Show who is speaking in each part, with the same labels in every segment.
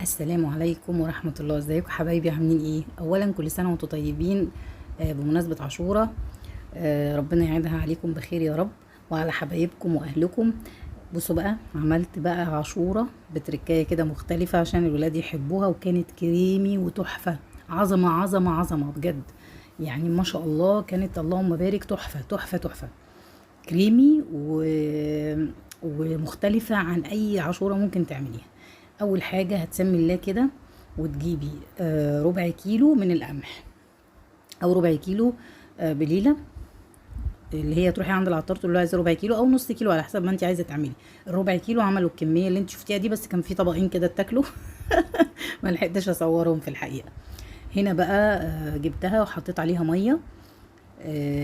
Speaker 1: السلام عليكم ورحمة الله. ازيكم حبايبي؟ عاملين ايه؟ اولا كل سنة وانتم طيبين. بمناسبة عاشوراء. ربنا يعيدها عليكم بخير يا رب، وعلى حبايبكم واهلكم. بصوا بقى، عملت بقى عاشوراء بتركاية كده مختلفة عشان الولاد يحبوها، وكانت كريمي وتحفة. عظمة عظمة عظمة بجد. يعني ما شاء الله، كانت اللهم بارك تحفة تحفة تحفة. كريمي ومختلفة عن أي عاشورة ممكن تعمليها. أول حاجة هتسمي الله كده، وتجيبي ربع كيلو من القمح، أو ربع كيلو بليلة، اللي هي تروحي عند العطار تقول له عايزه ربع كيلو او نص كيلو على حسب ما انت عايزه تعملي. الربع كيلو عملوا الكميه اللي انت شفتيها دي، بس كان في طبقين كده اتاكلوا. ما لحقتش اصورهم في الحقيقه. هنا بقى جبتها وحطيت عليها ميه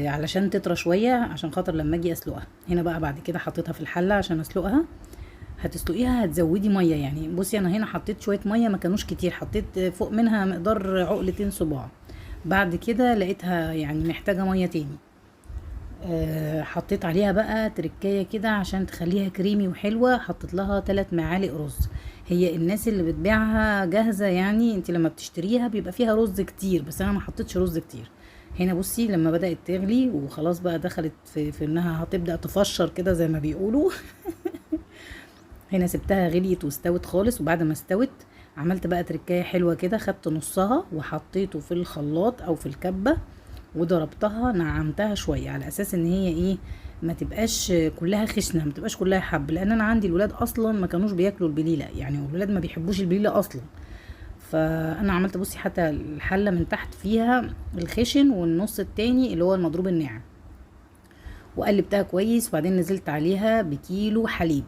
Speaker 1: علشان تطرى شويه، عشان خاطر لما اجي اسلقها. هنا بقى بعد كده حطيتها في الحله عشان اسلقها. هتسلقيها هتزودي ميه، يعني بصي انا هنا حطيت شويه ميه ما كانوش كتير، حطيت فوق منها مقدار عقلتين صباع. بعد كده لقيتها يعني محتاجه ميه تاني. حطيت عليها بقى تركايه كده عشان تخليها كريمي وحلوه، حطيت لها 3 معالق رز. هي الناس اللي بتبيعها جاهزه، يعني انت لما بتشتريها بيبقى فيها رز كتير، بس انا ما حطيتش رز كتير. هنا بصي لما بدأت تغلي وخلاص بقى دخلت في انها هتبدأ تفشر كده زي ما بيقولوا. هنا سبتها غليت واستوت خالص، وبعد ما استوت عملت بقى تركايه حلوه كده، خدت نصها وحطيته في الخلاط او في الكبه، وضربتها نعمتها شويه على اساس ان هي ايه، ما تبقاش كلها خشنه، ما تبقاش كلها حب، لان انا عندي الولاد اصلا ما كانوش بياكلوا البليله، يعني الولاد ما بيحبوش البليله اصلا. فانا عملت بصي حتى الحله من تحت فيها الخشن، والنص التاني اللي هو المضروب الناعم، وقلبتها كويس. وبعدين نزلت عليها بكيلو حليب.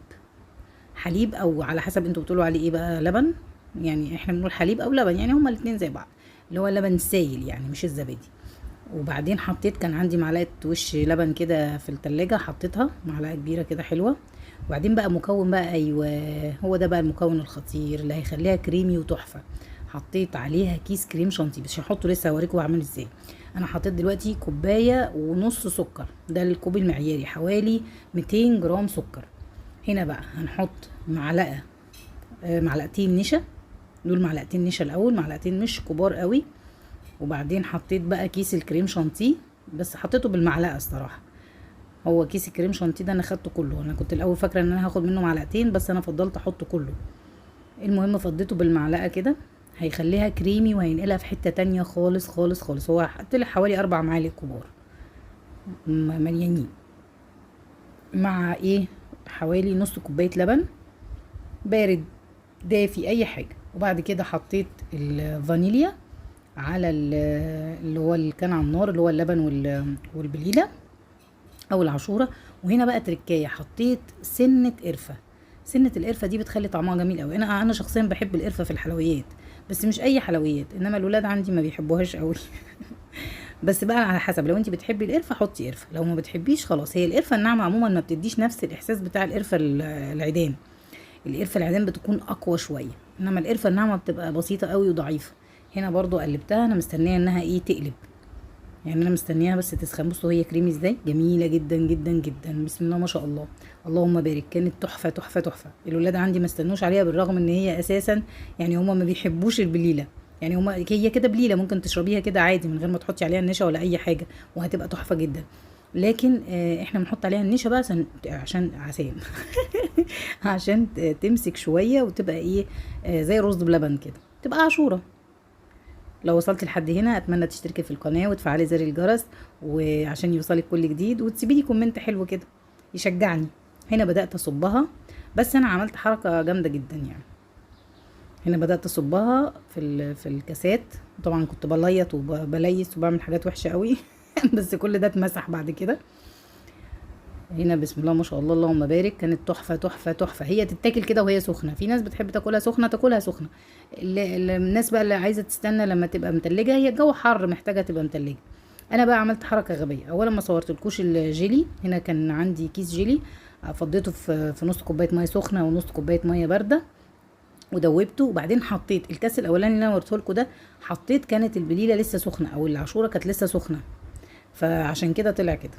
Speaker 1: حليب او على حسب انتوا بتقولوا عليه ايه بقى، لبن. يعني احنا بنقول حليب او لبن، يعني هما الاتنين زي بعض، اللي هو اللبن السايل يعني مش الزبادي. وبعدين حطيت، كان عندي معلقه وش لبن كده في التلاجة، حطيتها معلقه كبيره كده حلوه. وبعدين بقى مكون بقى، ايوه هو ده بقى المكون الخطير اللي هيخليها كريمي وتحفه. حطيت عليها كيس كريم شانتيه، بس هحطه لسه هوريكم بعمل ازاي. انا حطيت دلوقتي كوبايه ونص سكر، ده الكوب المعياري، حوالي 200 جرام سكر. هنا بقى هنحط معلقتين نشا. دول معلقتين نشا الاول، معلقتين مش كبار قوي. وبعدين حطيت بقى كيس الكريم شانتيه، بس حطيته بالمعلقه الصراحه. هو كيس الكريم شانتيه ده انا خدته كله، انا كنت الاول فاكره ان انا هاخد منه معلقتين، بس انا فضلت احطه كله. المهم فضيته بالمعلقه كده، هيخليها كريمي وهينقلها في حته تانية خالص خالص خالص. هو طلع حوالي 4 معالق كبار مليانين، مع ايه، حوالي نص كوبايه لبن بارد دافي اي حاجه. وبعد كده حطيت الفانيليا على اللي هو اللي كان على النار، اللي هو اللبن والبليله او العاشوره. وهنا بقى تركايه، حطيت سنه قرفه. سنه القرفه دي بتخلي طعمها جميل قوي. انا شخصيا بحب القرفه في الحلويات، بس مش اي حلويات، انما الولاد عندي ما بيحبوهاش قوي. بس بقى على حسب، لو انت بتحبي القرفه حطي قرفه، لو ما بتحبيش خلاص. هي القرفه الناعمه عموما ما بتديش نفس الاحساس بتاع القرفه العيدان. القرفه العيدان بتكون اقوى شويه، انما القرفه الناعمه بتبقى بسيطه قوي وضعيفه. هنا برضو قلبتها، انا مستنيه انها ايه تقلب، يعني انا مستنياها بس تسخن. بصوا هي كريمي ازاي، جميله جدا جدا جدا، بسم الله ما شاء الله. اللهم بارك، كانت تحفه تحفه تحفه. الولاد عندي ما استنوش عليها، بالرغم ان هي اساسا يعني هما ما بيحبوش البليله. يعني هما هي كده بليله ممكن تشربيها كده عادي من غير ما تحطي عليها النشا ولا اي حاجه، وهتبقى تحفه جدا. لكن احنا بنحط عليها النشا بقى عشان عسام. عشان تمسك شويه وتبقى ايه، زي رز بلبن كده، تبقى عاشوره. لو وصلت لحد هنا اتمنى تشتركي في القناه وتفعلي زر الجرس، وعشان يوصلك كل جديد، وتسيبي لي كومنت حلو كده يشجعني. هنا بدات اصبها، بس انا عملت حركه جامده جدا يعني. هنا بدات اصبها في الكاسات. طبعا كنت بليط وبليس وبعمل حاجات وحشه قوي. بس كل ده اتمسح بعد كده. هنا بسم الله ما شاء الله اللهم بارك، كانت تحفه تحفه تحفه. هي تتاكل كده وهي سخنه، في ناس بتحب تاكلها سخنه تاكلها سخنه. الناس بقى اللي عايزه تستنى لما تبقى متلجه، هي الجو حر محتاجه تبقى متلجه. انا بقى عملت حركه غبيه. اولا ما صورتلكوش الجيلي، هنا كان عندي كيس جيلي، فضيته في نص كوبايه ميه سخنه ونص كوبايه ميه بارده، ودوبته. وبعدين حطيت الكاس الاولاني اللي انا وريته لكم ده، حطيت كانت البليله لسه سخنه، او العاشوره كانت لسه سخنه، فعشان كده طلع كده.